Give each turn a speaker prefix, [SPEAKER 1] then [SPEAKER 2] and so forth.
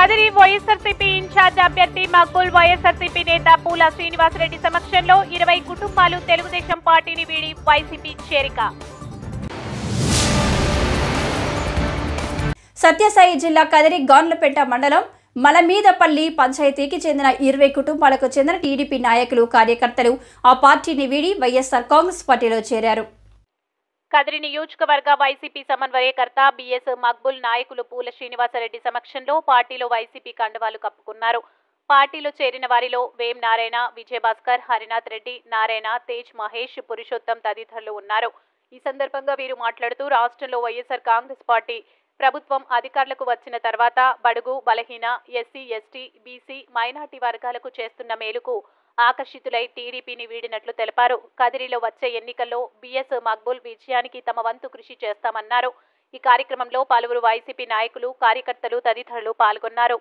[SPEAKER 1] Kadiri YSRCP incharge అభ్యర్థి మక్బుల్ వైఎస్ఆర్సీపీ నేత పూల శ్రీనివాసరెడ్డి సమక్షంలో 20 కుటుంబాలు తెలుగుదేశం పార్టీని వీడి వైసీపీ చేరిక.
[SPEAKER 2] సత్యసాయి జిల్లా కదిరి గాన్లపేట మండలం మలమీదపల్లి పంచాయతీకి చెందిన 20 కుటుంబాలకు చెందిన టీడీపీ నాయకులు కార్యకర్తలు ఆ పార్టీని వీడి వైఎస్ఆర్ కాంగ్రెస్ పార్టీలో చేరారు.
[SPEAKER 1] కదిరి నియోజకవర్గ వైసీపీ సమన్వయకర్త బిఎస్ మక్బుల్ నాయకులు పూల శ్రీనివాసరెడ్డి సమక్షంలో పార్టీలో వైసీపీ కండువాలు కప్పుకున్నారు. పార్టీలో చేరిన వారిలో వేం నారాయణ, విజయభాస్కర్, హరినాథ్ రెడ్డి, నారాయణ, తేజ్, మహేష్, పురుషోత్తం తదితరులు ఉన్నారు. ఈ సందర్భంగా వీరు మాట్లాడుతూ రాష్ట్రంలో వైఎస్ఆర్ కాంగ్రెస్ పార్టీ ప్రభుత్వం అధికారులకు వచ్చిన తర్వాత బడుగు, బలహీన, ఎస్సీ, ఎస్టీ, బీసీ, మైనార్టీ వర్గాలకు చేస్తున్న మేలుకు ఆకర్షితులై టీడీపీని వీడినట్లు తెలిపారు. కదిరిలో వచ్చే ఎన్నికల్లో బిఎస్ మక్బుల్ విజయానికి తమ వంతు కృషి చేస్తామన్నారు. ఈ కార్యక్రమంలో పలువురు వైసీపీ నాయకులు, కార్యకర్తలు తదితరులు పాల్గొన్నారు.